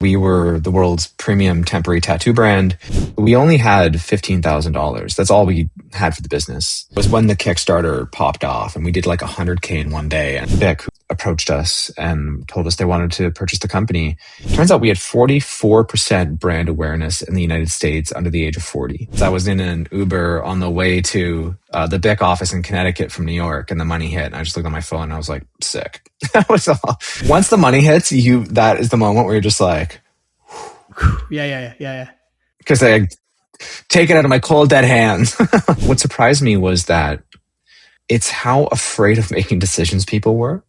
We were the world's premium temporary tattoo brand. We only had $15,000. That's all we had for the business. It was when the Kickstarter popped off and we did like 100K in one day. And Vic approached us and told us they wanted to purchase the company. Turns out we had 44% brand awareness in the United States under the age of 40. So I was in an Uber on the way to the Bic office in Connecticut from New York, and the money hit. And I just looked at my phone and I was like, sick. That was all. Once the money hits, that is the moment where you're just like, yeah. Because I take it out of my cold, dead hands. What surprised me was that it's how afraid of making decisions people were.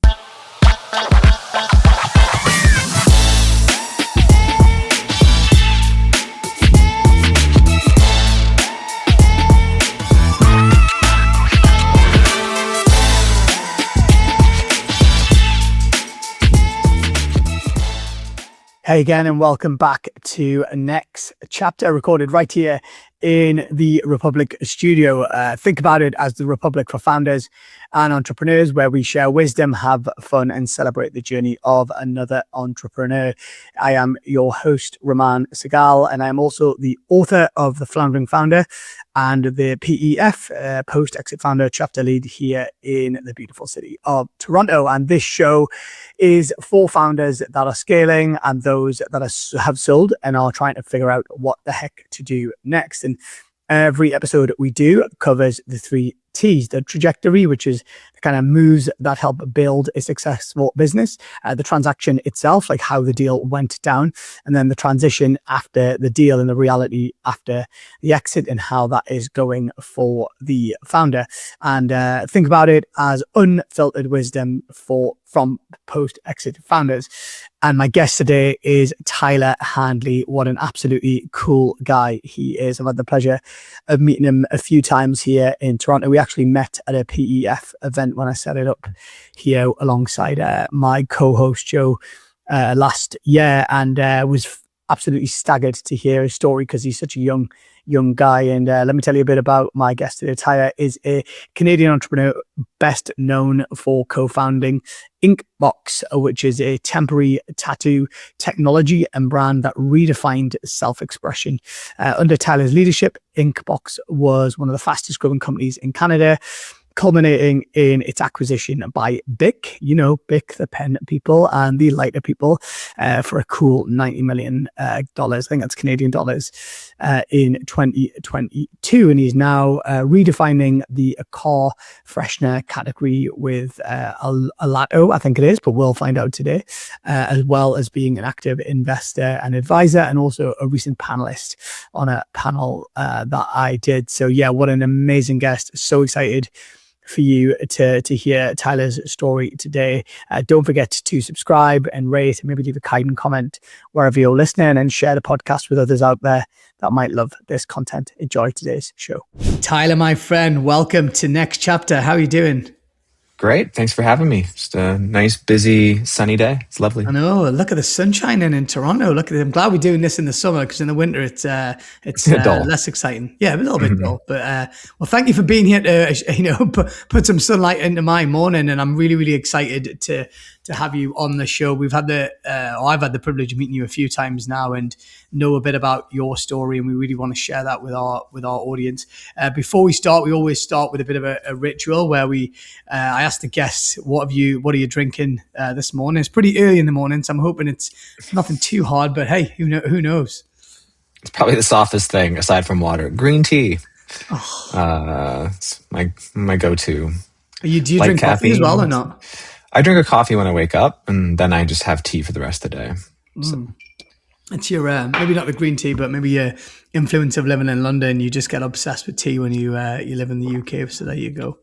Hey again, and welcome back to NexChapter, recorded right here in the Republic studio. Think about it as the Republic for founders and entrepreneurs, where we share wisdom, have fun, and celebrate the journey of another entrepreneur. I am your host, Raman Sehgal, and I am also the author of The Floundering Founder and the PEF, Post-Exit Founder Chapter Lead here in the beautiful city of Toronto. And this show is for founders that are scaling and those that have sold and are trying to figure out what the heck to do next. And every episode we do covers the 3 T's: the trajectory, which is the kind of moves that help build a successful business, the transaction itself, like how the deal went down, and then the transition after the deal and the reality after the exit and how that is going for the founder. And think about it as unfiltered wisdom from post-exit founders. And my guest today is Tyler Handley. What an absolutely cool guy he is. I've had the pleasure of meeting him a few times here in Toronto. We actually met at a PEF event when I set it up here alongside my co-host Joe last year, and was absolutely staggered to hear his story because he's such a young guy. And let me tell you a bit about my guest today. Tyler is a Canadian entrepreneur best known for co-founding Inkbox, which is a temporary tattoo technology and brand that redefined self-expression. Under Tyler's leadership, Inkbox was one of the fastest growing companies in Canada, culminating in its acquisition by Bic, Bic, the pen people and the lighter people, for a cool $90 million. I think that's Canadian dollars, in 2022. And he's now redefining the car freshener category with Olauto, I think it is, but we'll find out today, as well as being an active investor and advisor, and also a recent panelist on a panel that I did. So yeah, what an amazing guest. So excited for you to hear Tyler's story today. Don't forget to subscribe and rate, and maybe leave a kind comment wherever you're listening, and share the podcast with others out there that might love this content. Enjoy today's show. Tyler, my friend, welcome to NexChapter. How are you doing? Great. Thanks for having me. Just a nice, busy, sunny day. It's lovely. I know. Look at the sunshine in Toronto. Look at it. I'm glad we're doing this in the summer, because in the winter it's less exciting. Yeah, a little bit dull. But well, thank you for being here to put some sunlight into my morning, and I'm really, really excited to have you on the show. I've had the privilege of meeting you a few times now and know a bit about your story, and we really want to share that with our audience. Before we start, we always start with a bit of a ritual where I ask the guests, what are you drinking this morning? It's pretty early in the morning, so I'm hoping it's nothing too hard, but hey, who knows? It's probably the softest thing aside from water. Green tea. It's my go-to. Do you drink coffee as well or not? I drink a coffee when I wake up, and then I just have tea for the rest of the day. So. It's your, maybe not the green tea, but maybe your influence of living in London. You just get obsessed with tea when you live in the UK. So there you go.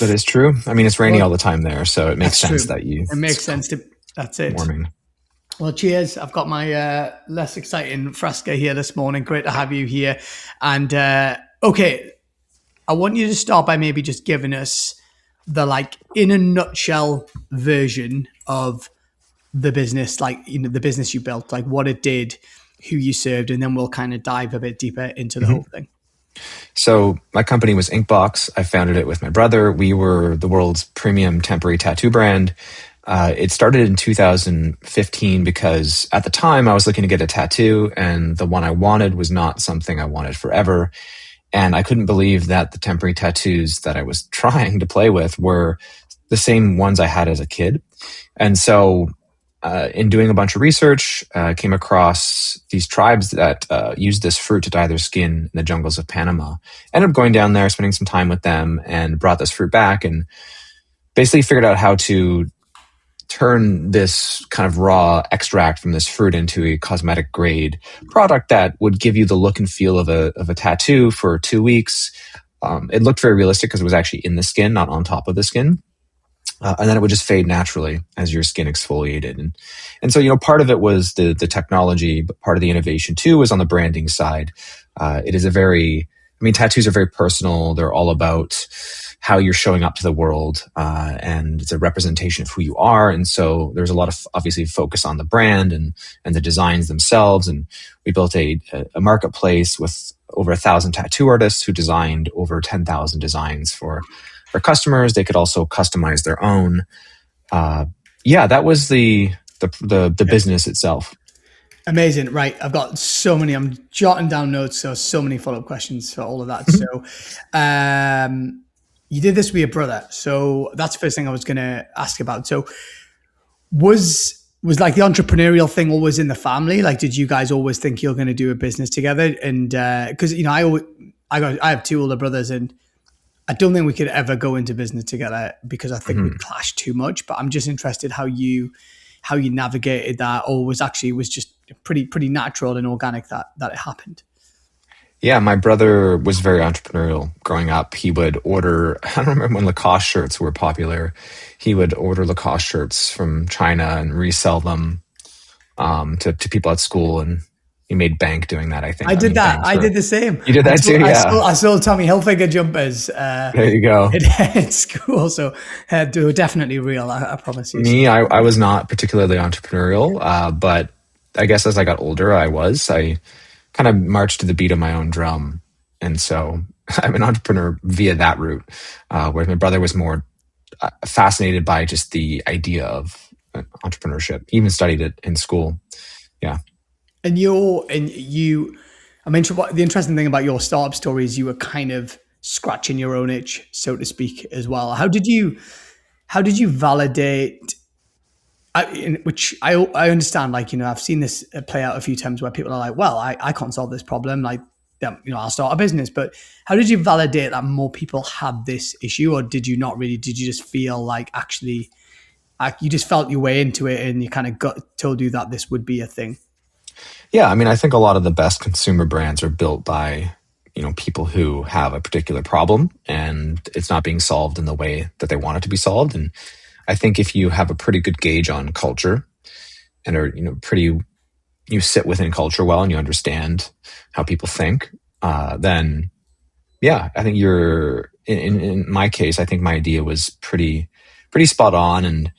That is true. I mean, it's rainy all the time there, so it makes sense true. It makes sense that's it. Warming. Well, cheers. I've got my less exciting Fresca here this morning. Great to have you here. And okay, I want you to start by maybe just giving us the in a nutshell version of the business, the business you built, what it did, who you served, and then we'll kind of dive a bit deeper into the whole thing. So my company was Inkbox. I founded it with my brother. We were the world's premium temporary tattoo brand. It started in 2015 because at the time I was looking to get a tattoo, and the one I wanted was not something I wanted forever. And I couldn't believe that the temporary tattoos that I was trying to play with were the same ones I had as a kid. And so in doing a bunch of research, came across these tribes that used this fruit to dye their skin in the jungles of Panama. Ended up going down there, spending some time with them, and brought this fruit back and basically figured out how to turn this kind of raw extract from this fruit into a cosmetic grade product that would give you the look and feel of a tattoo for 2 weeks. It looked very realistic because it was actually in the skin, not on top of the skin. And then it would just fade naturally as your skin exfoliated. And so, part of it was the technology, but part of the innovation too was on the branding side. It is tattoos are very personal. They're all about how you're showing up to the world, and it's a representation of who you are. And so there's a lot of obviously focus on the brand and the designs themselves. And we built a marketplace with over 1,000 tattoo artists who designed over 10,000 designs for customers. They could also customize their own. That was the business itself. Amazing. Right. I've got so many, I'm jotting down notes. So many follow-up questions for all of that. So, you did this with your brother. So that's the first thing I was going to ask about. So was like the entrepreneurial thing always in the family? Like, did you guys always think you're going to do a business together? And, cause I have 2 older brothers, and I don't think we could ever go into business together because I think we'd clash too much, but I'm just interested how you navigated that, or was just pretty natural and organic that it happened. Yeah, my brother was very entrepreneurial growing up. He would order, I don't remember when Lacoste shirts were popular. He would order Lacoste shirts from China and resell them to people at school. And he made bank doing that, I think. I did that. I did the same. You did that too? Yeah. I sold Tommy Hilfiger jumpers there you go. in school. So they were definitely real, I promise you. Me, I was not particularly entrepreneurial, but I guess as I got older, I kind of marched to the beat of my own drum. And so I'm an entrepreneur via that route, whereas my brother was more fascinated by just the idea of entrepreneurship. He even studied it in school. Yeah. And the interesting thing about your startup story is you were kind of scratching your own itch, so to speak, as well. How did you validate? Which I understand, like, I've seen this play out a few times where people are like, well, I can't solve this problem. Like, I'll start a business. But how did you validate that more people had this issue, or did you not really? Did you just feel like actually, you just felt your way into it and you kind of told you that this would be a thing? Yeah. I think a lot of the best consumer brands are built by, people who have a particular problem and it's not being solved in the way that they want it to be solved. And I think if you have a pretty good gauge on culture and are, you sit within culture well and you understand how people think, then yeah, I think you're, in my case, I think my idea was pretty spot on. And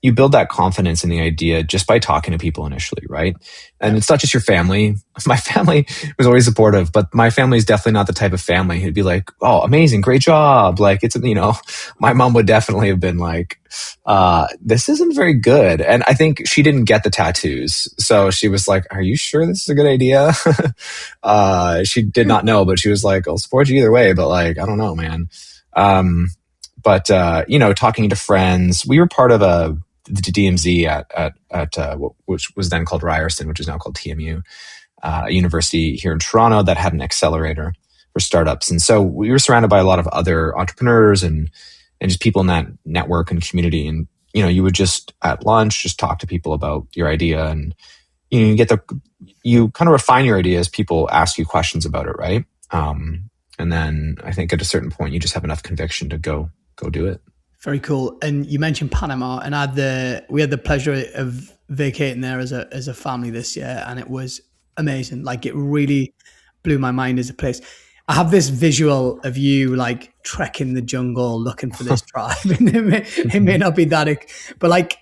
you build that confidence in the idea just by talking to people initially, right? And it's not just your family. My family was always supportive, but my family is definitely not the type of family who'd be like, oh, amazing, great job. Like, it's, my mom would definitely have been like, this isn't very good. And I think she didn't get the tattoos. So she was like, are you sure this is a good idea? She did not know, but she was like, I'll support you either way. But like, I don't know, man. But talking to friends, we were part of the DMZ at which was then called Ryerson, which is now called TMU, a university here in Toronto that had an accelerator for startups. And so we were surrounded by a lot of other entrepreneurs and just people in that network and community. And, you would just at lunch, just talk to people about your idea, and, you kind of refine your idea as people ask you questions about it. Right. And then I think at a certain point, you just have enough conviction to go do it. Very cool. And you mentioned Panama, and we had the pleasure of vacating there as a family this year, and it was amazing. Like, it really blew my mind as a place. I have this visual of you like trekking the jungle looking for this tribe. And it may not be that, but like,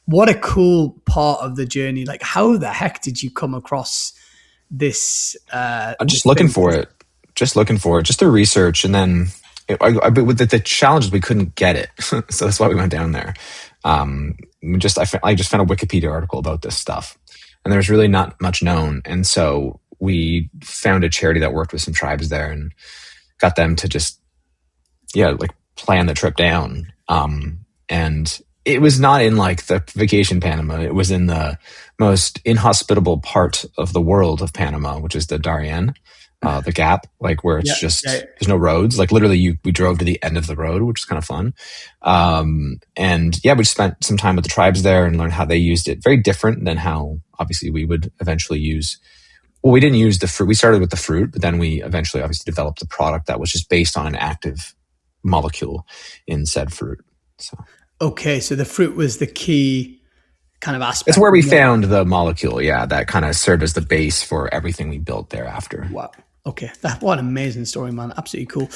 what a cool part of the journey. Like, how the heck did you come across this? I'm just looking for it. Just the research, and then with the challenge is we couldn't get it. So that's why we went down there. I just found a Wikipedia article about this stuff, and there's really not much known. And so we found a charity that worked with some tribes there and got them to just like plan the trip down. And it was not in like the vacation Panama. It was in the most inhospitable part of the world of Panama, which is the Darien, the Gap, like where it's there's no roads. Like literally, we drove to the end of the road, which is kind of fun. And yeah, we spent some time with the tribes there and learned how they used it. Very different than how obviously we would eventually use. Well, we didn't use the fruit. We started with the fruit, but then we eventually obviously developed a product that was just based on an active molecule in said fruit. So okay, so the fruit was the key kind of aspect. It's where we found the molecule, that kind of served as the base for everything we built thereafter. Wow. Okay, what an amazing story, man. Absolutely cool.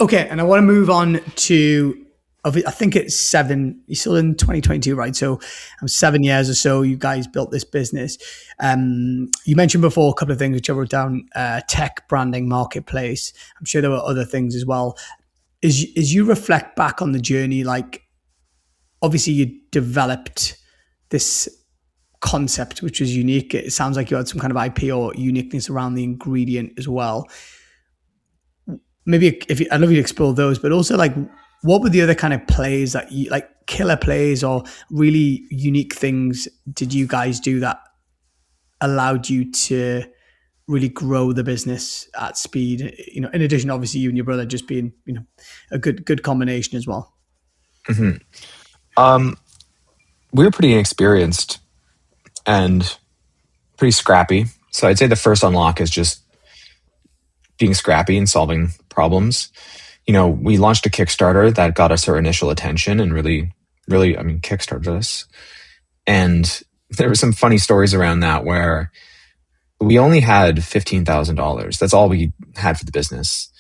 Okay, and I want to move on to, I think it's 7, you're still in 2022, right? So 7 years or so, you guys built this business. You mentioned before a couple of things which I wrote down, tech, branding, marketplace. I'm sure there were other things as well. As you reflect back on the journey, like obviously you developed this concept, which was unique. It sounds like you had some kind of IP or uniqueness around the ingredient as well. Maybe I'd love you to explore those, but also like, what were the other kind of plays that you like, killer plays or really unique things did you guys do that allowed you to really grow the business at speed? You know, in addition, obviously you and your brother just being, a good combination as well. Mm-hmm. We were pretty inexperienced and pretty scrappy. So I'd say the first unlock is just being scrappy and solving problems. We launched a Kickstarter that got us our initial attention and really, kickstarted us. And there were some funny stories around that where we only had $15,000. That's all we had for the business.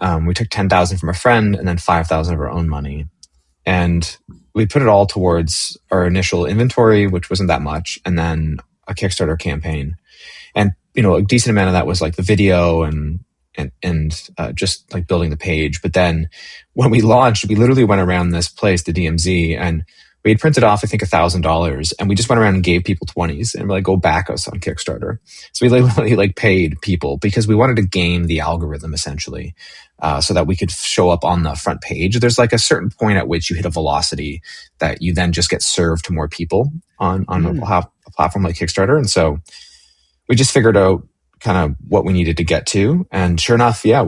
We took $10,000 from a friend and then $5,000 of our own money. And we put it all towards our initial inventory, which wasn't that much, and then a Kickstarter campaign. And, a decent amount of that was like the video and just like building the page. But then when we launched, we literally went around this place, the DMZ, and we had printed off, I think, $1,000, and we just went around and gave people 20s and we're like, go back us on Kickstarter. So we literally like paid people because we wanted to game the algorithm essentially, so that we could show up on the front page. There's like a certain point at which you hit a velocity that you then just get served to more people on a platform like Kickstarter. And so we just figured out kind of what we needed to get to. And sure enough, I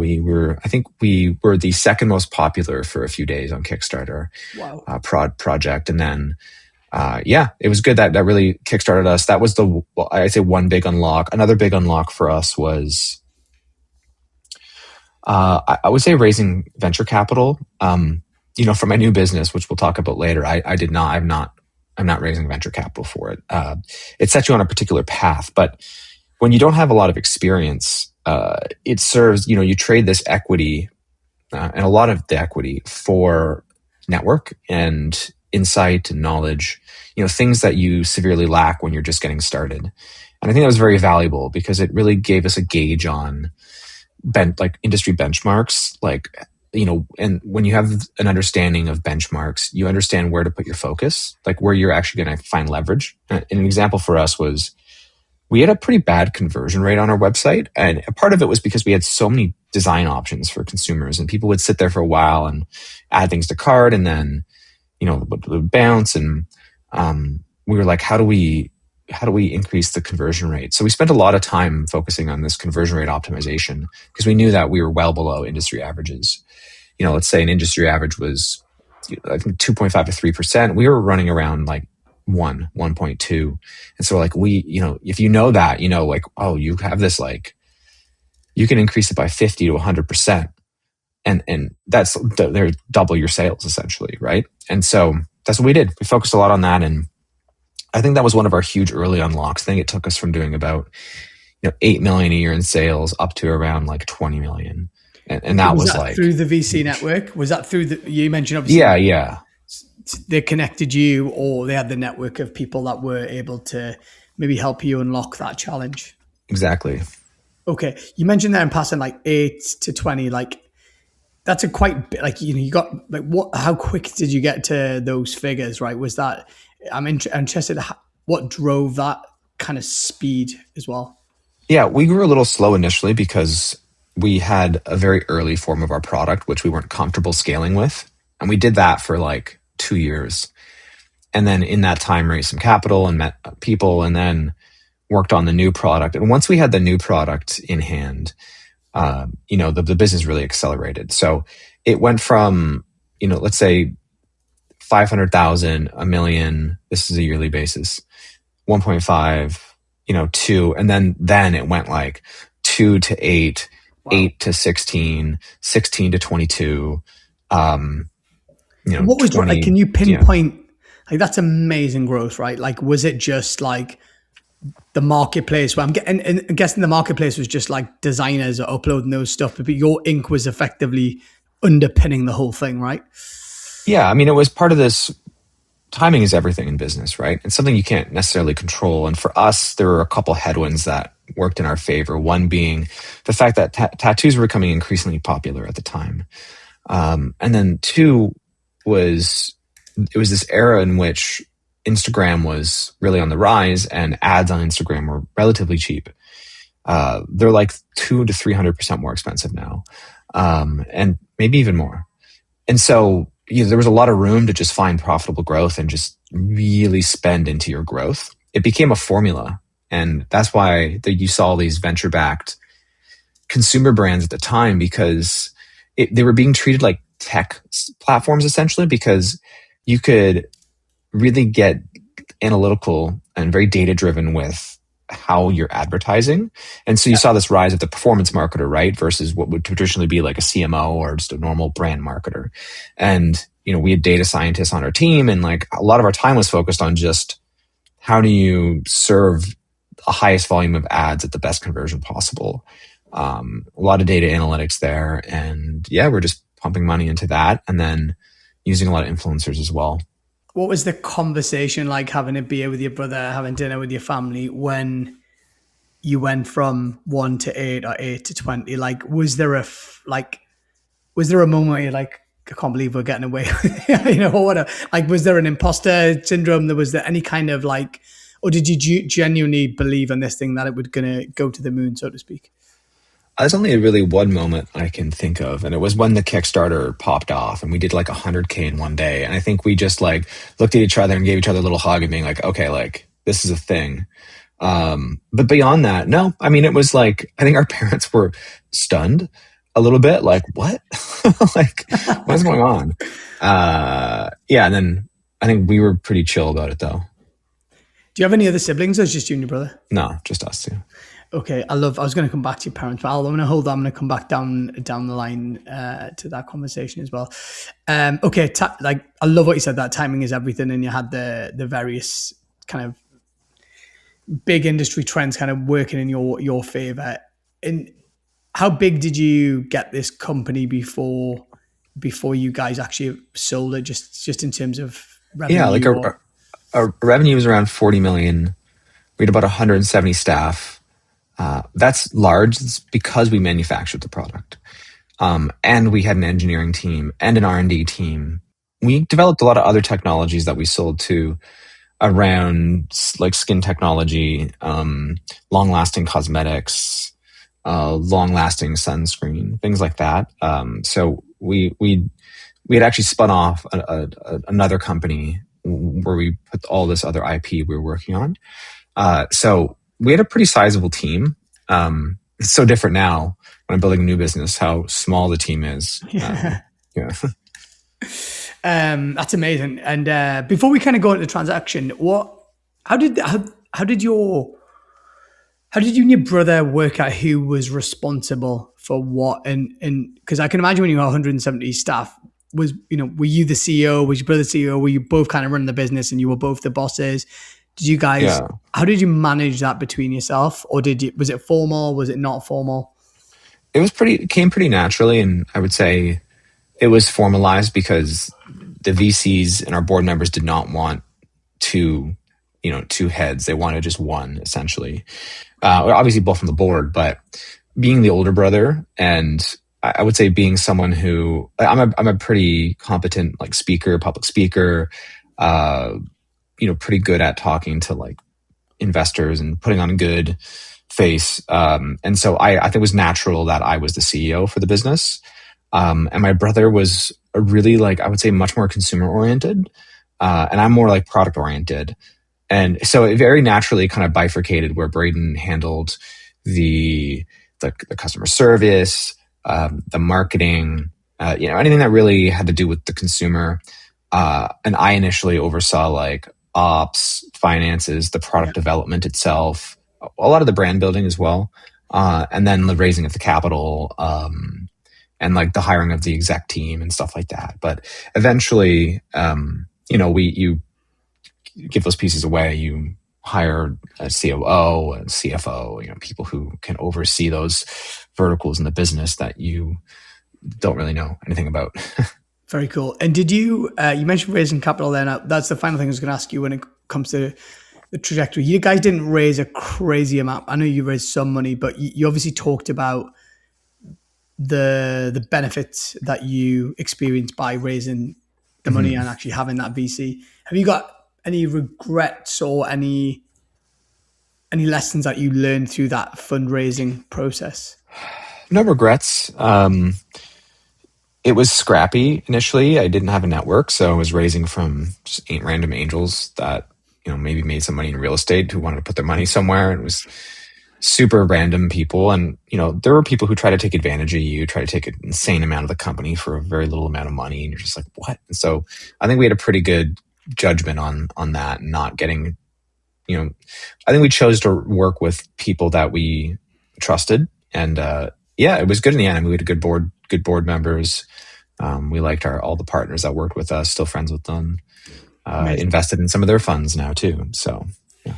think we were the second most popular for a few days on Kickstarter. Wow. Project. And then, it was good that really kickstarted us. That was I'd say one big unlock. Another big unlock for us was, I would say raising venture capital. For my new business, which we'll talk about later, I'm not raising venture capital for it. It sets you on a particular path, but when you don't have a lot of experience, it serves, you trade this equity and a lot of the equity for network and insight and knowledge, things that you severely lack when you're just getting started. And I think that was very valuable because it really gave us a gauge on industry benchmarks, and when you have an understanding of benchmarks, you understand where to put your focus, like where you're actually going to find leverage. And an example for us was, we had a pretty bad conversion rate on our website. And a part of it was because we had so many design options for consumers and people would sit there for a while and add things to cart and then, it would bounce. And we were like, how do we increase the conversion rate? So we spent a lot of time focusing on this conversion rate optimization because we knew that we were well below industry averages. Let's say an industry average was, I think 2.5 to 3%. We were running around like 1.2. And so like if that, oh, you have this, like, you can increase it by 50 to 100%. And that's, they're double your sales essentially. Right. And so that's what we did. We focused a lot on that. And I think that was one of our huge early unlocks. I think it took us from doing about, 8 million a year in sales up to around like 20 million. And that was like through the VC network. Was that through you mentioned obviously? Yeah. They connected you, or they had the network of people that were able to maybe help you unlock that challenge. Exactly. Okay. You mentioned there in passing, like 8 to 20, like That's a like, you got like what? How quick did you get to those figures? Right? Was that? Interested. What drove that kind of speed as well? Yeah, we grew a little slow initially because we had a very early form of our product, which we weren't comfortable scaling with. And we did that for like 2 years. And then in that time, raised some capital and met people and then worked on the new product. And once we had the new product in hand, the business really accelerated. So it went from, let's say 500,000, a million, this is a yearly basis, 1.5, 2. And then it went like 2 to 8, Wow. 8 to 16, 16 to 22, What was like? 20. Can you Yeah. pinpoint? Like that's amazing growth, right? Like, was it just like the marketplace? Where I'm guessing the marketplace was just like designers are uploading those stuff, but your ink was effectively underpinning the whole thing, right? Yeah. I mean, it was part of this. Timing is everything in business, right? It's something you can't necessarily control. And for us, there were a couple headwinds that worked in our favor. One being the fact that tattoos were becoming increasingly popular at the time. And then two was it was this era in which Instagram was really on the rise and ads on Instagram were relatively cheap. They're like 200 to 300% more expensive now, and maybe even more. And so there was a lot of room to just find profitable growth and just really spend into your growth. It became a formula. And that's why you saw these venture backed consumer brands at the time, because they were being treated like tech platforms essentially, because you could really get analytical and very data driven with how you're advertising. And so you saw this rise of the performance marketer, right? Versus what would traditionally be like a CMO or just a normal brand marketer. And, we had data scientists on our team, and like a lot of our time was focused on just how do you serve the highest volume of ads at the best conversion possible. A lot of data analytics there. And yeah, we're just pumping money into that and then using a lot of influencers as well. What was the conversation like having a beer with your brother, having dinner with your family when you went from 1 to 8 or 8 to 20? Like, was there a moment where you're like, I can't believe we're getting away or whatever? Like, was there an imposter syndrome? Was there any kind of like, or did you genuinely believe in this thing that it was going to go to the moon, so to speak? There's only really one moment I can think of, and it was when the Kickstarter popped off and we did like 100K in one day. And I think we just like looked at each other and gave each other a little hug and being like, okay, like this is a thing. But beyond that, no, I mean, it was like, I think our parents were stunned a little bit, like, what? Like, what's going on? Yeah. And then I think we were pretty chill about it though. Do you have any other siblings or is it just you and your brother? No, just us two. Okay, I was going to come back to your parents, but I'm going to hold on. I'm going to come back down the line to that conversation as well. Okay, like I love what you said. That timing is everything, and you had the various kind of big industry trends kind of working in your favor. And how big did you get this company before you guys actually sold it? Just in terms of revenue. Yeah, like our revenue was around 40 million. We had about 170 staff. That's large. It's because we manufactured the product. And we had an engineering team and an R&D team. We developed a lot of other technologies that we sold to around like skin technology, long-lasting cosmetics, long-lasting sunscreen, things like that. So we had actually spun off another company where we put all this other IP we were working on. So we had a pretty sizable team. It's so different now when I'm building a new business, how small the team is. Yeah. That's amazing. And before we kind of go into the transaction, how did you and your brother work out who was responsible for what? And because I can imagine when you have 170 staff, were you the CEO? Was your brother CEO? Were you both kind of running the business and you were both the bosses? Did you guys? Yeah. How did you manage that between yourself, or was it formal? Was it not formal? It came pretty naturally, and I would say it was formalized because the VCs and our board members did not want two heads. They wanted just one, essentially. Obviously both from the board, but being the older brother and I would say being someone who I'm a pretty competent like speaker, public speaker, uh, pretty good at talking to like investors and putting on a good face. And so I think it was natural that I was the CEO for the business. And my brother was a really like, I would say much more consumer oriented. And I'm more like product oriented. And so it very naturally kind of bifurcated where Braden handled the, the customer service, the marketing, anything that really had to do with the consumer. And I initially oversaw like ops, finances, the product development itself, a lot of the brand building as well. And then the raising of the capital, and like the hiring of the exec team and stuff like that. But eventually, you give those pieces away. You hire a COO, a CFO, people who can oversee those verticals in the business that you don't really know anything about. Very cool. And did you mentioned raising capital there. Now, that's the final thing I was going to ask you when it comes to the trajectory. You guys didn't raise a crazy amount. I know you raised some money, but you obviously talked about the benefits that you experienced by raising the money and actually having that VC. Have you got any regrets or any lessons that you learned through that fundraising process? No regrets. It was scrappy initially. I didn't have a network, so I was raising from just random angels that maybe made some money in real estate who wanted to put their money somewhere. It was super random people, and there were people who try to take advantage of you, try to take an insane amount of the company for a very little amount of money, and you're just like, what? And so I think we had a pretty good judgment on that, and not getting. I think we chose to work with people that we trusted, and it was good in the end. I mean, we had good board members. We liked all the partners that worked with us, still friends with them, invested in some of their funds now too. So, yeah.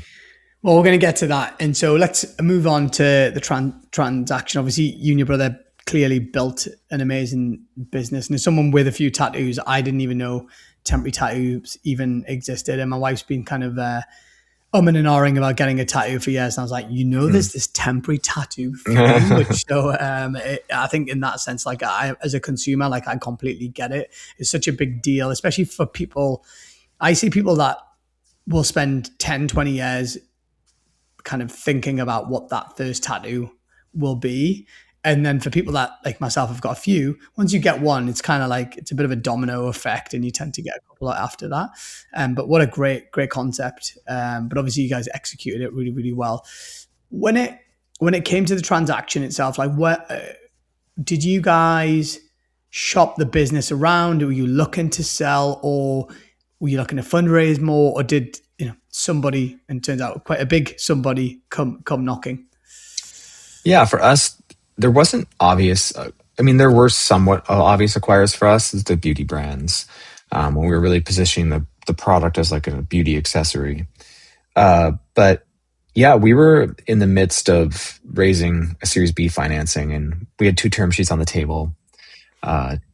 Well, we're going to get to that. And so let's move on to the transaction. Obviously, you and your brother clearly built an amazing business. And as someone with a few tattoos, I didn't even know temporary tattoos even existed. And my wife's been kind of umming and ahhing about getting a tattoo for years. And I was like, there's this temporary tattoo thing, which I think in that sense, like I, as a consumer, like I completely get it. It's such a big deal, especially for people. I see people that will spend 10, 20 years kind of thinking about what that first tattoo will be. And then for people that like myself have got a few, once you get one, it's kind of like, it's a bit of a domino effect and you tend to get a couple after that. But what a great concept. But obviously you guys executed it really, really well. When it came to the transaction itself, like what, did you guys shop the business around? Were you looking to sell, or were you looking to fundraise more, or did somebody, and it turns out quite a big somebody, come knocking? Yeah, for us, there wasn't obvious. There were somewhat obvious acquirers for us as the beauty brands, when we were really positioning the product as like a beauty accessory. But yeah, we were in the midst of raising a Series B financing, and we had 2 term sheets on the table,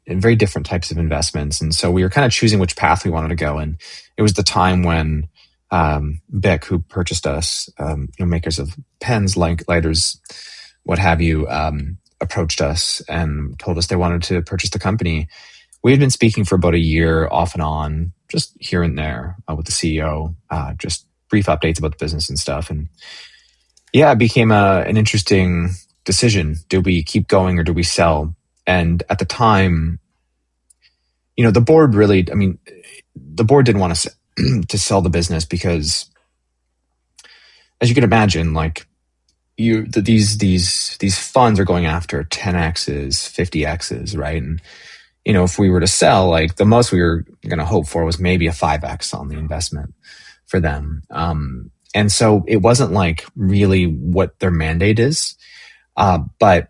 in very different types of investments. And so we were kind of choosing which path we wanted to go. And it was the time when Bic, who purchased us, makers of pens, lighters, what have you, approached us and told us they wanted to purchase the company. We had been speaking for about a year off and on, just here and there, with the CEO, just brief updates about the business and stuff. And yeah, it became an interesting decision. Do we keep going or do we sell? And at the time, the board really, the board didn't want to sell the business because, as you can imagine, like these funds are going after 10x's, 50x's, right? And if we were to sell, like the most we were going to hope for was maybe a 5x on the investment for them. And so it wasn't like really what their mandate is. But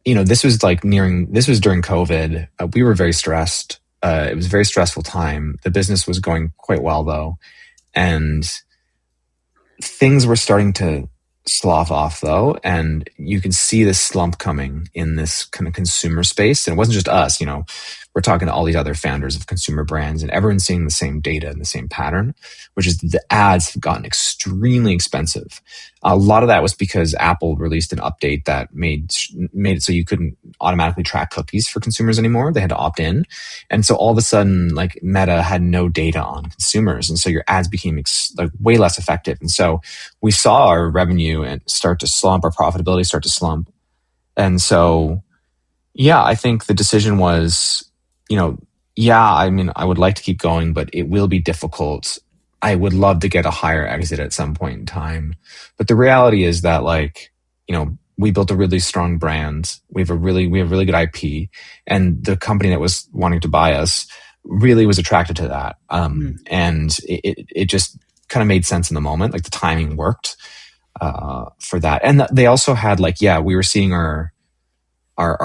this was during COVID. We were very stressed. It was a very stressful time. The business was going quite well though. And things were starting to slough off though. And you can see this slump coming in this kind of consumer space. And it wasn't just us, we're talking to all these other founders of consumer brands, and everyone's seeing the same data and the same pattern, which is the ads have gotten extremely expensive. A lot of that was because Apple released an update that made it so you couldn't automatically track cookies for consumers anymore. They had to opt in. And so all of a sudden, like Meta had no data on consumers. And so your ads became like way less effective. And so we saw our revenue and start to slump, our profitability start to slump. And so, yeah, I think the decision was, I mean, I would like to keep going, but it will be difficult. I would love to get a higher exit at some point in time. But the reality is that, like, we built a really strong brand. We have really good IP, and the company that was wanting to buy us really was attracted to that. And it just kind of made sense in the moment. Like the timing worked for that. And they also had we were seeing our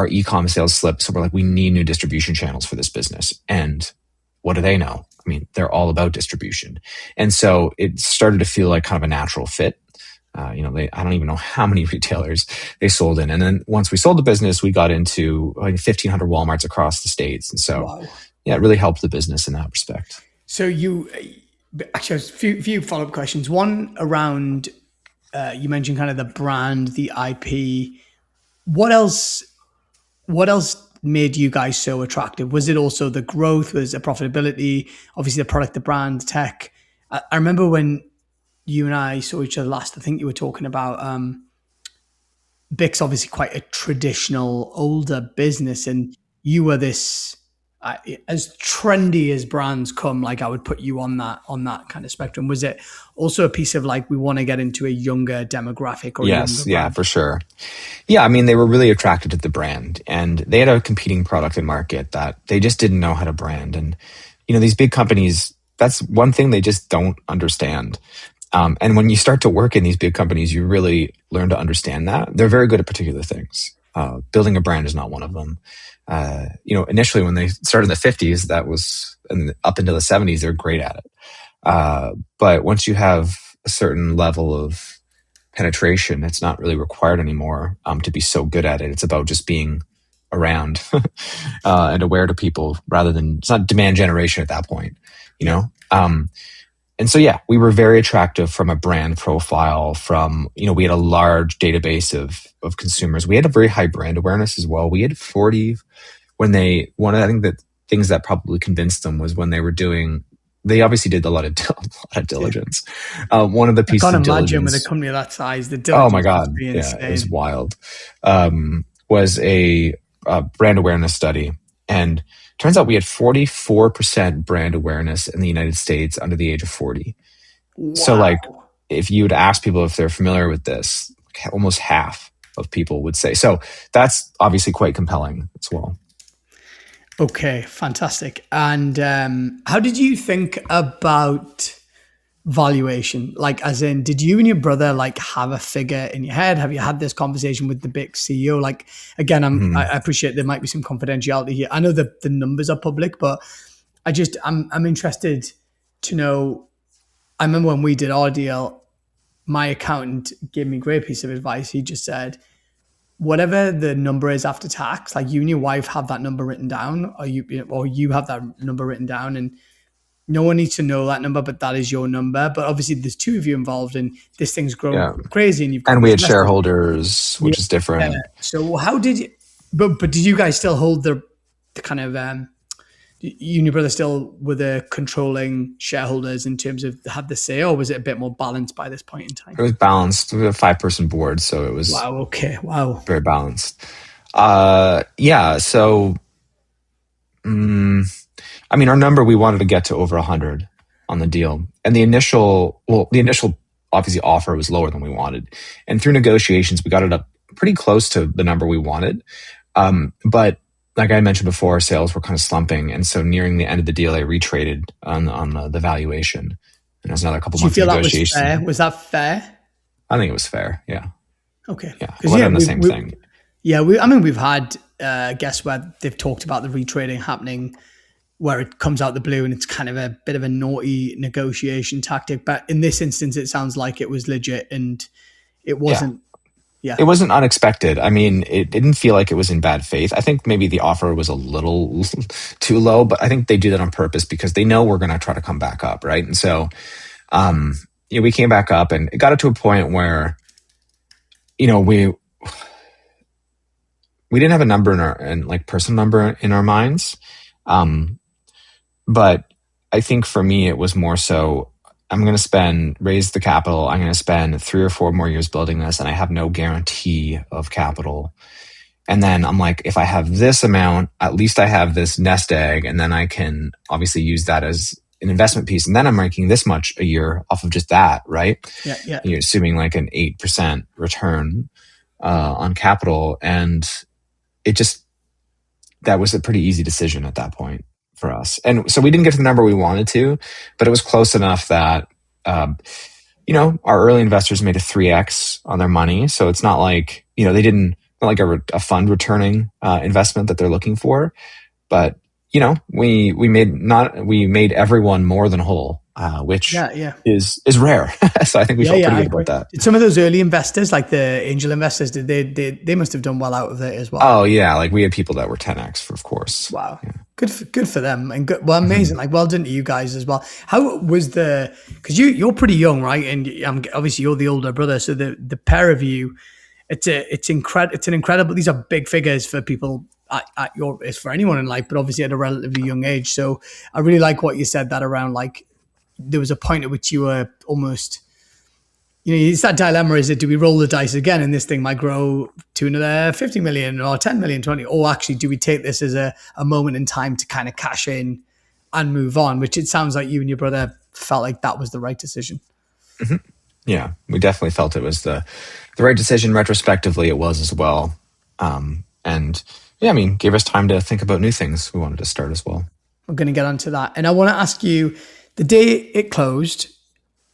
e-com sales slip. So we're like, we need new distribution channels for this business. And what do they know? I mean, they're all about distribution. And so it started to feel like kind of a natural fit. I don't even know how many retailers they sold in. And then once we sold the business, we got into 1,500 Walmarts across the States. And so, wow. Yeah, it really helped the business in that respect. So actually, a few follow-up questions. One around, you mentioned kind of the brand, the IP. What else made you guys so attractive? Was it also the growth? Was it profitability? Obviously the product, the brand, tech. I remember when you and I saw each other last, I think you were talking about BIC's obviously quite a traditional, older business, and you were this as trendy as brands come. Like I would put you on that kind of spectrum. Was it also a piece of like we want to get into a younger demographic? Or yes, yeah, for sure. Yeah, I mean, they were really attracted to the brand, and they had a competing product in market that they just didn't know how to brand. And these big companies, that's one thing they just don't understand. And when you start to work in these big companies, you really learn to understand that. They're very good at particular things. Building a brand is not one of them. Initially when they started in the 50s, that was, and up into the 70s, they're great at it. But once you have a certain level of penetration, it's not really required anymore to be so good at it. It's about just being around and aware to people rather than, it's not demand generation at that point, And so, yeah, we were very attractive from a brand profile we had a large database of consumers. We had a very high brand awareness as well. We had 40 I think the things that probably convinced them was when they obviously did a lot of diligence. One of the pieces of diligence. I can't imagine with a company of that size, the diligence. Oh my God. Yeah, it was wild. Was a brand awareness study. And turns out we had 44% brand awareness in the United States under the age of 40. Wow. So if you would ask people if they're familiar with this, almost half of people would say. So that's obviously quite compelling as well. Okay, fantastic. And how did you think about valuation? Like, as in, did you and your brother have a figure in your head? Have you had this conversation with the BIC CEO? Like, again, I appreciate there might be some confidentiality here. I know that the numbers are public, but I'm interested to know. I remember when we did our deal, my accountant gave me a great piece of advice. He just said, whatever the number is after tax, like you and your wife have that number written down, or you have that number written down, and no one needs to know that number, but that is your number. But obviously there's two of you involved and this thing's grown crazy, and we had shareholders, which is different. So how did you, but did you guys still hold the kind of, you and your brother still were the controlling shareholders in terms of had the say, or was it a bit more balanced by this point in time? It was balanced. We had a 5-person board, so it was very balanced. So I mean, our number, we wanted to get to over 100 on the deal. And the initial obviously offer was lower than we wanted. And through negotiations, we got it up pretty close to the number we wanted. But like I mentioned before, sales were kind of slumping. And so nearing the end of the deal, I retraded on the valuation. And there's another couple months of negotiation. That was fair? Was that fair? I think it was fair. Yeah. Okay. Yeah. It wasn't the same thing. Yeah. We've had guests where they've talked about the retrading happening where it comes out the blue and it's kind of a bit of a naughty negotiation tactic. But in this instance, it sounds like it was legit and it wasn't Yeah. it wasn't unexpected. I mean, it didn't feel like it was in bad faith. I think maybe the offer was a little too low, but I think they do that on purpose because they know we're going to try to come back up, right? And so, um, we came back up, and it got it to a point where, we didn't have a number and like personal number in our minds. Um, but I think for me, it was more so I'm going to raise the capital. I'm going to spend 3 or 4 more years building this, and I have no guarantee of capital. And then I'm like, if I have this amount, at least I have this nest egg, and then I can obviously use that as an investment piece. And then I'm making this much a year off of just that, right? Yeah. Yeah. You're assuming like an 8% return on capital. And that was a pretty easy decision at that point for us. And so we didn't get to the number we wanted to, but it was close enough that, our early investors made a 3x on their money. So it's not like, they didn't, not like a fund returning investment that they're looking for, but we made everyone more than whole, which is rare. So I think we felt pretty good about that. Did some of those early investors, like the angel investors, they must have done well out of it as well? Oh yeah, like we had people that were 10x, of course. Wow, yeah. Good for them, and good, well, amazing. Like, well done to you guys as well. How was because you're pretty young, right? And obviously you're the older brother, so the pair of you, it's an incredible. These are big figures for people at your, it's for anyone in life, but obviously at a relatively young age. So I really like what you said that around, like, there was a point at which you were almost, it's that dilemma, is it, do we roll the dice again and this thing might grow to another 50 million or 10 million, 20, or actually do we take this as a moment in time to kind of cash in and move on, which it sounds like you and your brother felt like that was the right decision. Mm-hmm. Yeah, we definitely felt it was the right decision. Retrospectively, it was as well. And yeah, I mean, gave us time to think about new things we wanted to start as well. I'm going to get onto that. And I want to ask you, the day it closed,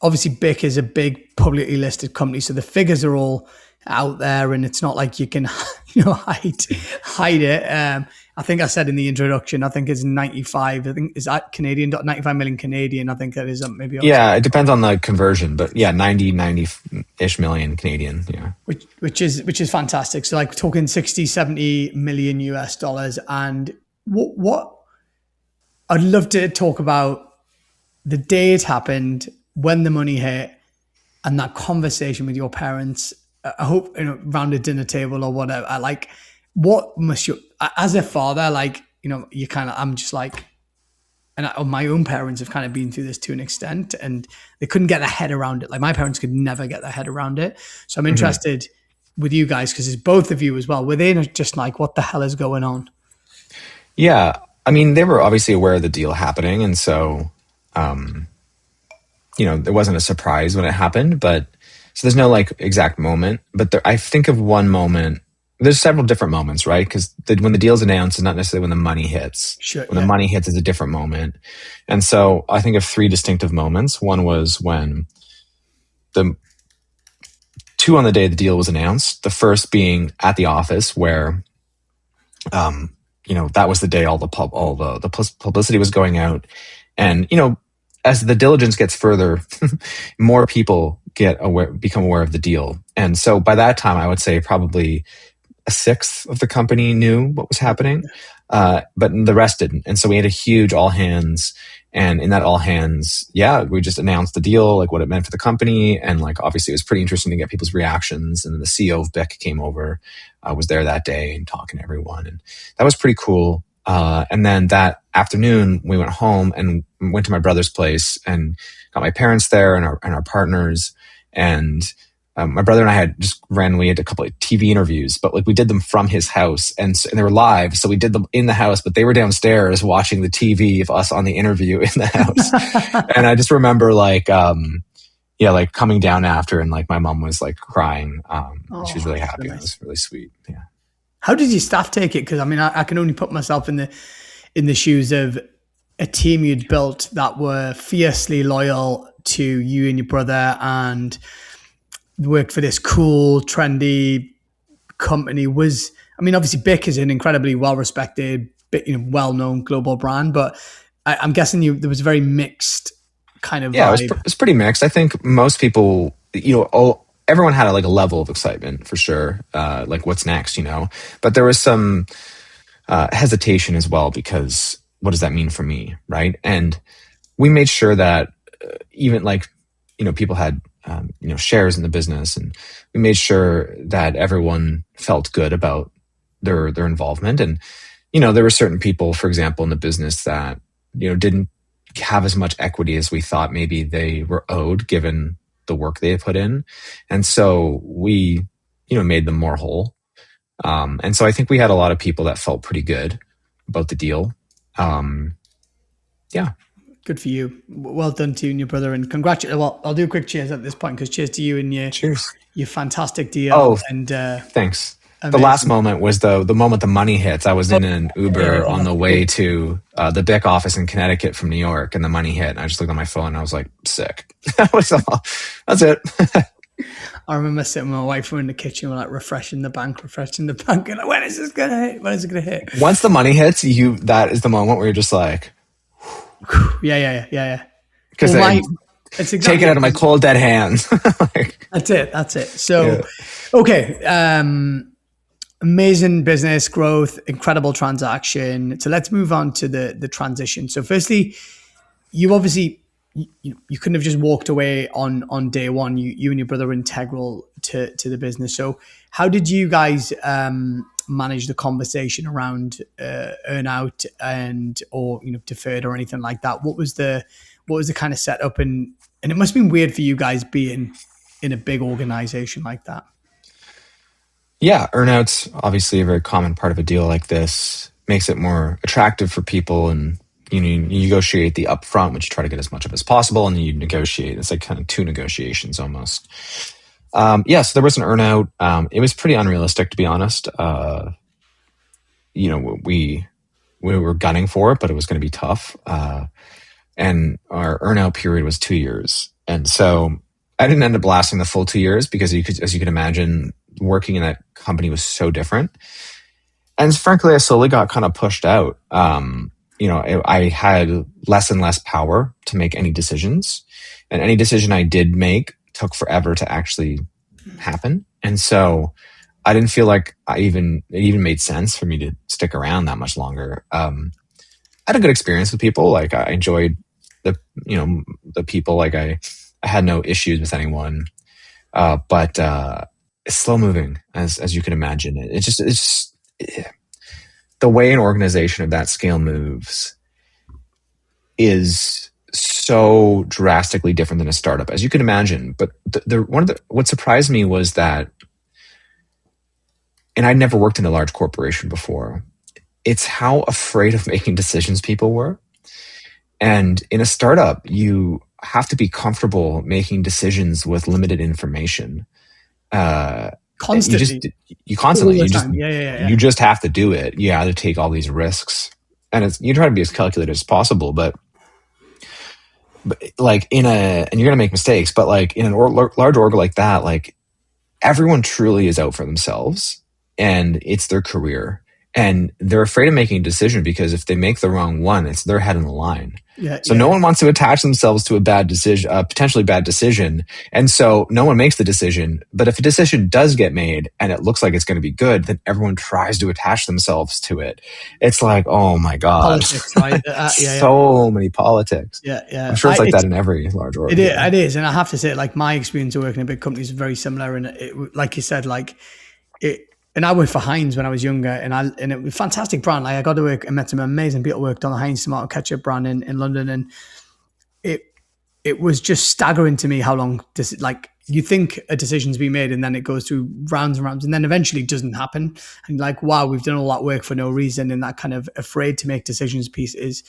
obviously BIC is a big publicly listed company, so the figures are all out there, and it's not like you can hide it. I think I said in the introduction, I think it's 95. I think is that Canadian, 95 million Canadian. I think that is maybe. Yeah, it depends on the conversion, but yeah, 90-ish million Canadian. Yeah, which is fantastic. So like talking 60-70 million US dollars, and what I'd love to talk about the day it happened, when the money hit, and that conversation with your parents. I hope around a dinner table or whatever. Like, what must you, as a father, like, you kind of, I'm just like, and my own parents have kind of been through this to an extent, and they couldn't get their head around it. Like, my parents could never get their head around it. So I'm interested with you guys, because it's both of you as well. Were they just like, what the hell is going on? Yeah. I mean, they were obviously aware of the deal happening. And so, there wasn't a surprise when it happened, but so there's no like exact moment, but I think of one moment. There's several different moments, right? Because when the deal's announced, it's not necessarily when the money hits. Sure. When the money hits is a different moment. And so I think of 3 distinctive moments. One was when two on the day the deal was announced. The first being at the office where, that was the day all the publicity was going out. And, as the diligence gets further, more people become aware of the deal. And so by that time, I would say probably a sixth of the company knew what was happening, but the rest didn't. And so we had a huge all hands. And in that all hands, we just announced the deal, like what it meant for the company. And like, obviously it was pretty interesting to get people's reactions. And then the CEO of BIC came over, was there that day and talking to everyone. And that was pretty cool. And then that afternoon we went home and went to my brother's place and got my parents there and our partners. And my brother and I had just randomly had a couple of TV interviews, but like we did them from his house and they were live. So we did them in the house, but they were downstairs watching the TV of us on the interview in the house. And I just remember like coming down after and like my mom was like crying. She was really happy. Nice. It was really sweet. Yeah. How did your staff take it? Because I mean, I can only put myself in the shoes of a team you'd built that were fiercely loyal to you and your brother and worked for this cool, trendy company. Obviously BIC is an incredibly well-respected, well-known global brand, but I'm guessing there was a very mixed kind of vibe. It was pretty mixed. I think most people, everyone had like a level of excitement for sure. Like what's next, but there was some hesitation as well, because what does that mean for me? Right. And we made sure that even like, people had, shares in the business, and we made sure that everyone felt good about their involvement. And, there were certain people, for example, in the business that, didn't have as much equity as we thought maybe they were owed given the work they had put in. And so we, made them more whole. And so I think we had a lot of people that felt pretty good about the deal. Yeah. Good for you. Well done to you and your brother, and congratulations. Well, I'll do a quick cheers at this point, because cheers to you and your fantastic deal. Oh, and thanks. amazing. The last moment was the moment the money hits. I was in an Uber on the way to the BIC office in Connecticut from New York, and the money hit. And I just looked at my phone and I was like, sick. That was all. That's it. I remember sitting with my wife, we're in the kitchen, we're like refreshing the bank, and like, when is this gonna hit? When is it gonna hit? Once the money hits, that is the moment where you're just like, yeah. Because it's exactly, take it out of my cold dead hands. That's it. So, okay. Amazing business growth, incredible transaction. So let's move on to the transition. So firstly, you obviously, you couldn't have just walked away on day one. You and your brother were integral to the business. So how did you guys manage the conversation around earn out or deferred or anything like that? What was the kind of setup, and it must have been weird for you guys being in a big organization like that. Yeah, earnout's obviously a very common part of a deal like this. Makes it more attractive for people, and you negotiate the upfront, which you try to get as much of as possible, and then you negotiate. It's like kind of two negotiations almost. So there was an earnout. It was pretty unrealistic, to be honest. We were gunning for it, but it was going to be tough. And our earnout period was 2 years, and so I didn't end up lasting the full 2 years because, as you can imagine, working in that company was so different. And frankly, I slowly got kind of pushed out. I had less and less power to make any decisions, and any decision I did make took forever to actually happen. And so I didn't feel like it even made sense for me to stick around that much longer. I had a good experience with people. Like, I enjoyed the people. Like, I had no issues with anyone. But it's slow moving, as you can imagine. It's just the way an organization of that scale moves is so drastically different than a startup, as you can imagine. But what surprised me was that, and I'd never worked in a large corporation before, it's how afraid of making decisions people were. And in a startup, you have to be comfortable making decisions with limited information. Constantly. You just have to do it. You have to take all these risks, and you try to be as calculated as possible, but like and you're going to make mistakes, but like in a large org like that, like everyone truly is out for themselves, and it's their career, and they're afraid of making a decision because if they make the wrong one, it's their head in the line. No one wants to attach themselves to a bad decision, a potentially bad decision. And so no one makes the decision. But if a decision does get made and it looks like it's going to be good, then everyone tries to attach themselves to it. It's like, oh my God. Politics, right? So many politics. Yeah. I'm sure it's like that in every large organization. It is. And I have to say, like, my experience of working in big companies is very similar. And like you said, and I worked for Heinz when I was younger, and it was a fantastic brand. Like, I got to work and met some amazing people, worked on the Heinz tomato ketchup brand in London, and it was just staggering to me how long you think a decision's been made, and then it goes through rounds and rounds, and then eventually it doesn't happen. And like, wow, we've done all that work for no reason. And that kind of afraid to make decisions piece is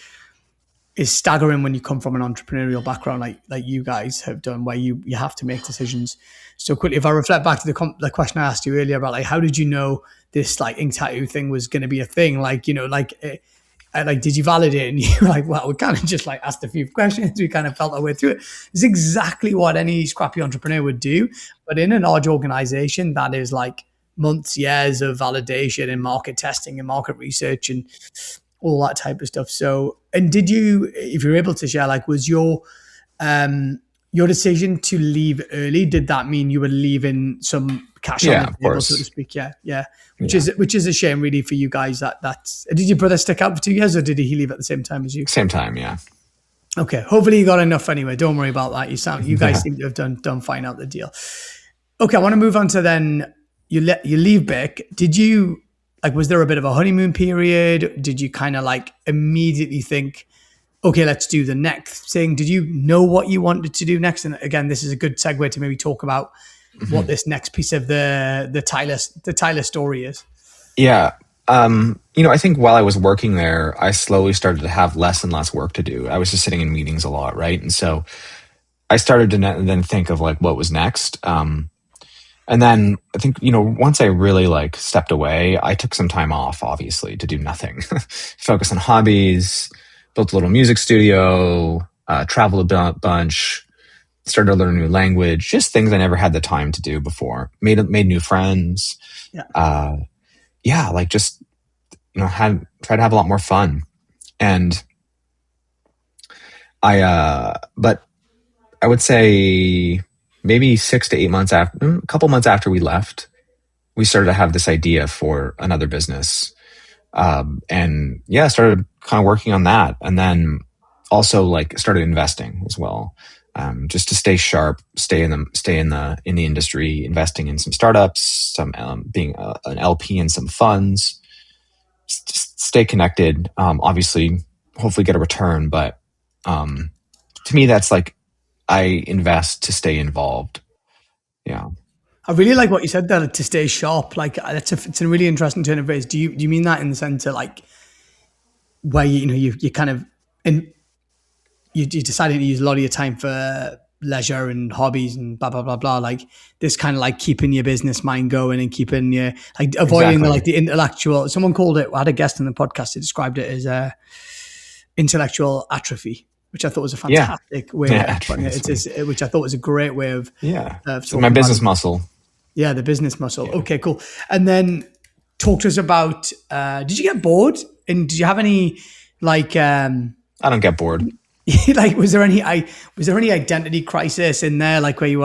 staggering when you come from an entrepreneurial background like you guys have done, where you have to make decisions so quickly. If I reflect back to the question I asked you earlier about, like, how did you know this like ink tattoo thing was going to be a thing? Like, did you validate it? And you were like, well, we kind of just like asked a few questions. We kind of felt our way through it. It's exactly what any scrappy entrepreneur would do. But in a large organization, that is like months, years of validation and market testing and market research and all that type of stuff. So, and did you, if you're able to share, like, was your your decision to leave early, did that mean you were leaving some cash on Yeah, the of table, so to course. speak? Yeah. Yeah. Which is a shame, really, for you guys. That's did your brother stick out for 2 years, or did he leave at the same time as you? Same time. Yeah. Okay, hopefully you got enough anyway. Don't worry about that. You guys Yeah. seem to have done fine out the deal. Okay, I want to move on to then you leave Bic. Did you like? Was there a bit of a honeymoon period? Did you kind of like immediately think, okay, let's do the next thing? Did you know what you wanted to do next? And again, this is a good segue to maybe talk about what Mhm. this next piece of the Tyler story is. Yeah. I think while I was working there, I slowly started to have less and less work to do. I was just sitting in meetings a lot, right? And so I started to then think of like what was next. And then I think, once I really like stepped away, I took some time off, obviously, to do nothing, focus on hobbies, built a little music studio, traveled a bunch, started to learn a new language, just things I never had the time to do before. Made new friends. Yeah. Yeah, like just had tried to have a lot more fun. And but I would say maybe 6 to 8 months after, a couple months after we left, we started to have this idea for another business. And yeah, started kind of working on that. And then also like started investing as well. Just to stay sharp, stay in the industry, investing in some startups, some being an LP in some funds, just stay connected. Obviously, hopefully get a return, but to me, that's like I invest to stay involved. Yeah. I really like what you said there, to stay sharp. Like it's a really interesting turn of phrase. Do you mean that in the sense of like where you kind of and you decided to use a lot of your time for leisure and hobbies and blah blah blah blah, like this kind of like keeping your business mind going and keeping your like avoiding Exactly. the intellectual, someone called it, I had a guest on the podcast that described it as intellectual atrophy, which I thought was a Yeah. fantastic way Yeah. of putting it. Which I thought was a great way of Yeah. So my talking about business it. muscle. Yeah, the business muscle. Yeah. Okay, cool. And then talk to us about, did you get bored? And did you have any like I don't get bored. like was there any identity crisis in there, like where you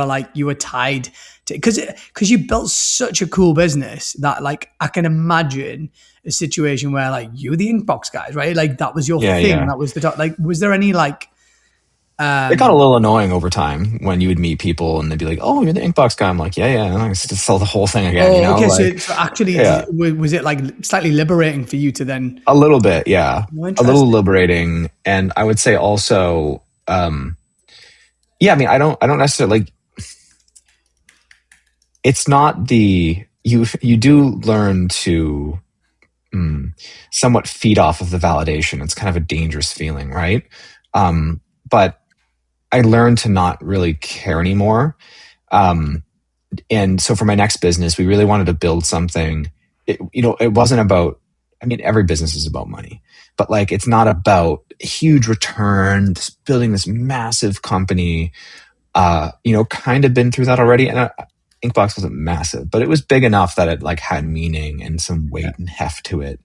were tied to, because you built such a cool business that like I can imagine a situation where like you were the Inkbox guys, right? Like that was your Yeah. thing. Yeah. That was the top. Like was there any like It got a little annoying over time when you would meet people and they'd be like, "Oh, you're the Inkbox guy." I'm like, "Yeah, yeah." And I just sell the whole thing again, oh, okay, Like, so actually yeah, was it like slightly liberating for you to then, a little bit, yeah, oh, a little interesting. liberating, and I would say also, yeah. I mean, I don't necessarily like. It's not you do learn to somewhat feed off of the validation. It's kind of a dangerous feeling, right? But I learned to not really care anymore. Um, and so for my next business, we really wanted to build something. It wasn't about, I mean, every business is about money, but like, it's not about huge return, building this massive company. Kind of been through that already. And Inkbox wasn't massive, but it was big enough that it like had meaning and some Yeah. weight and heft to it.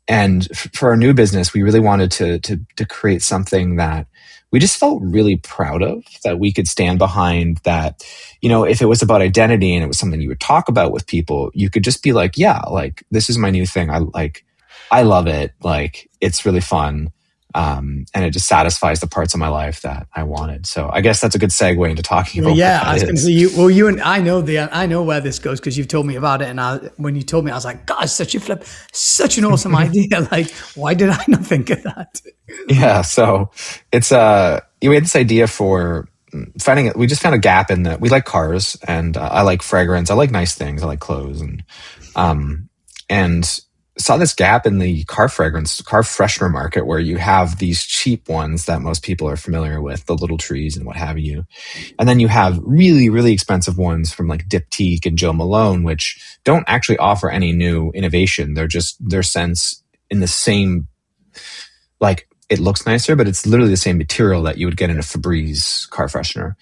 And for our new business, we really wanted to create something that we just felt really proud of, that we could stand behind, that, if it was about identity and it was something you would talk about with people, you could just be like, yeah, like this is my new thing. I love it. Like it's really fun. And it just satisfies the parts of my life that I wanted. So I guess that's a good segue into talking about Yeah, what I that was going to is. say you and I know where this goes because you've told me about it, and when you told me, I was like, God, such an awesome idea. Like, why did I not think of that? Yeah. So it's, we had this idea for we just found a gap in that we like cars, and I like fragrance. I like nice things. I like clothes, and saw this gap in the car freshener market, where you have these cheap ones that most people are familiar with, the little trees and what have you. And then you have really, really expensive ones from like Diptyque and Joe Malone, which don't actually offer any new innovation. They're just their sense in the same, like it looks nicer, but it's literally the same material that you would get in a Febreze car freshener.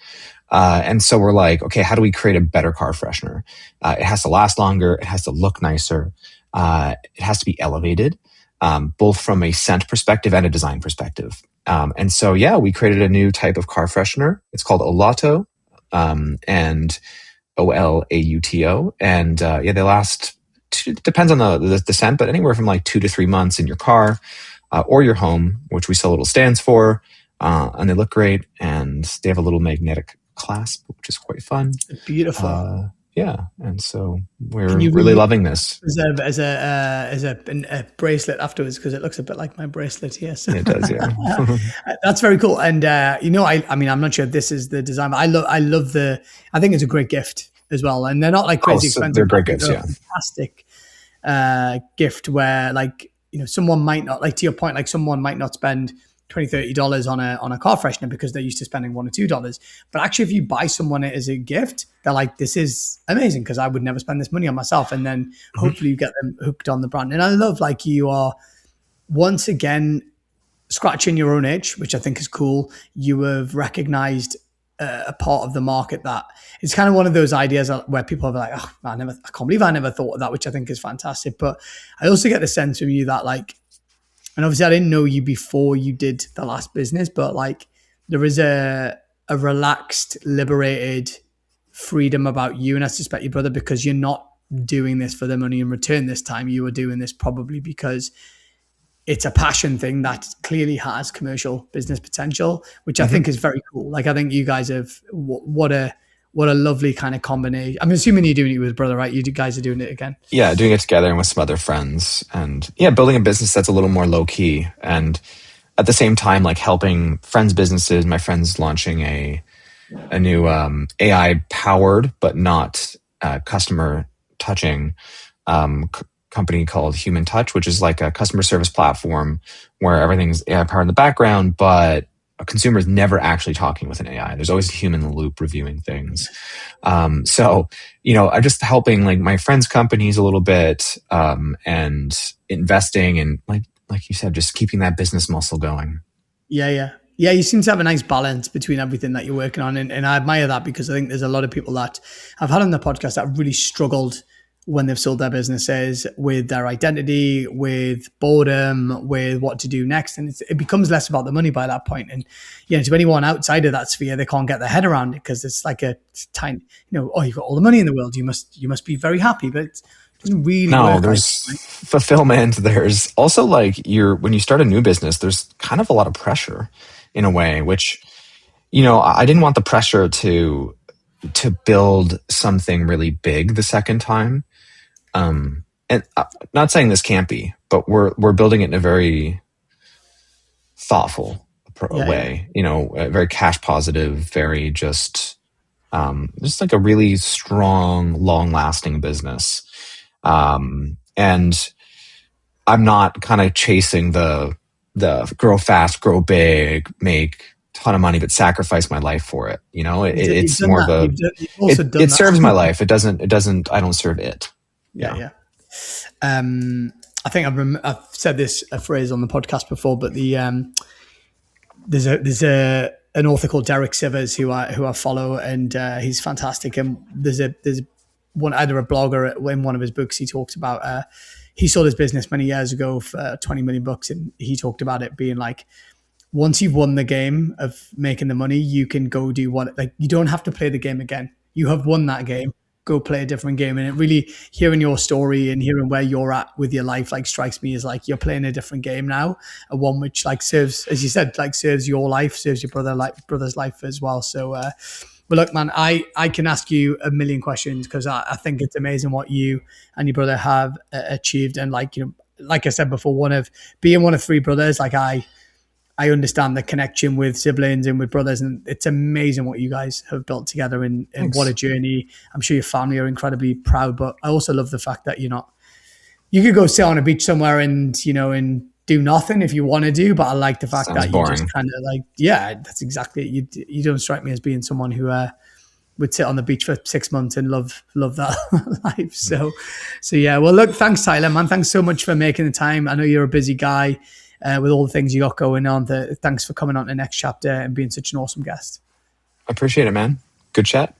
And so we're like, okay, how do we create a better car freshener? It has to last longer. It has to look nicer. It has to be elevated, both from a scent perspective and a design perspective. And so, yeah, we created a new type of car freshener. It's called Olauto, and Olauto. And yeah, they last, depends on the scent, but anywhere from like 2 to 3 months in your car or your home, which we sell little stands for. And they look great. And they have a little magnetic clasp, which is quite fun. Beautiful. Yeah. And so we're Can you really loving this. as a bracelet afterwards, because it looks a bit like my bracelet here. So. It does, yeah. That's very cool. And I mean, I'm not sure if this is the design, but I love I think it's a great gift as well. And they're not like crazy expensive. They're great gifts, they're yeah. Fantastic gift where, like, someone might not, like, to your point, like someone might not spend $20-$30 on a car freshener because they're used to spending $1 or $2. But actually, if you buy someone it as a gift, they're like, this is amazing because I would never spend this money on myself. And then hopefully you get them hooked on the brand. And I love, like, you are once again scratching your own itch, which I think is cool. You have recognized a part of the market that it's kind of one of those ideas where people are like, oh, I can't believe I never thought of that, which I think is fantastic. But I also get the sense from you that, like, and obviously I didn't know you before you did the last business, but like there is a relaxed, liberated freedom about you. And I suspect your brother, because you're not doing this for the money in return this time. You were doing this probably because it's a passion thing that clearly has commercial business potential, which I think is very cool. Like, I think you guys have, what a lovely kind of combination. I'm assuming you're doing it with his brother, right? You guys are doing it again. Yeah, doing it together and with some other friends, and yeah, building a business that's a little more low key, and at the same time, like helping friends' businesses. My friend's launching a new AI powered but not customer touching company called Human Touch, which is like a customer service platform where everything's AI powered in the background, but a consumer is never actually talking with an AI. There's always a human in the loop reviewing things. So, I'm just helping like my friends' companies a little bit, and investing and like you said, just keeping that business muscle going. Yeah. You seem to have a nice balance between everything that you're working on. And I admire that, because I think there's a lot of people that I've had on the podcast that have really struggled when they've sold their businesses with their identity, with boredom, with what to do next. And it becomes less about the money by that point. And, to anyone outside of that sphere, they can't get their head around it because it's like a tiny, oh, you've got all the money in the world. You must be very happy, but it doesn't really work. There's fulfillment. There's also like when you start a new business, there's kind of a lot of pressure in a way, which, I didn't want the pressure to build something really big the second time. And not saying this can't be, but we're building it in a very thoughtful way, very cash positive, very just like a really strong, long lasting business. And I'm not kind of chasing the grow fast, grow big, make ton of money, but sacrifice my life for it. It's more of a, it serves my life. It doesn't, I don't serve it. Yeah. I think I've said a phrase on the podcast before, but there's an author called Derek Sivers who I follow, and he's fantastic. And there's either a blog or in one of his books, he talks about, he sold his business many years ago for $20 million. And he talked about it being like, once you've won the game of making the money, you can go do you don't have to play the game again. You have won that game. Go play a different game. And it really, hearing your story and hearing where you're at with your life, like, strikes me as like you're playing a different game now, and one which like serves, as you said, like serves your life, serves your brother's life as well. So, but look, man, I can ask you a million questions because I think it's amazing what you and your brother have achieved. And like I said before, being one of three brothers, like I understand the connection with siblings and with brothers, and it's amazing what you guys have built together and what a journey. I'm sure your family are incredibly proud, but I also love the fact that you could go sit on a beach somewhere and do nothing if you want to do, but I like the fact that you just kind of like, yeah, that's exactly it. You don't strike me as being someone who would sit on the beach for 6 months and love that life. So yeah, well, look, thanks, Tyler, man. Thanks so much for making the time. I know you're a busy guy. With all the things you got going on. Thanks for coming on to NexChapter and being such an awesome guest. I appreciate it, man. Good chat.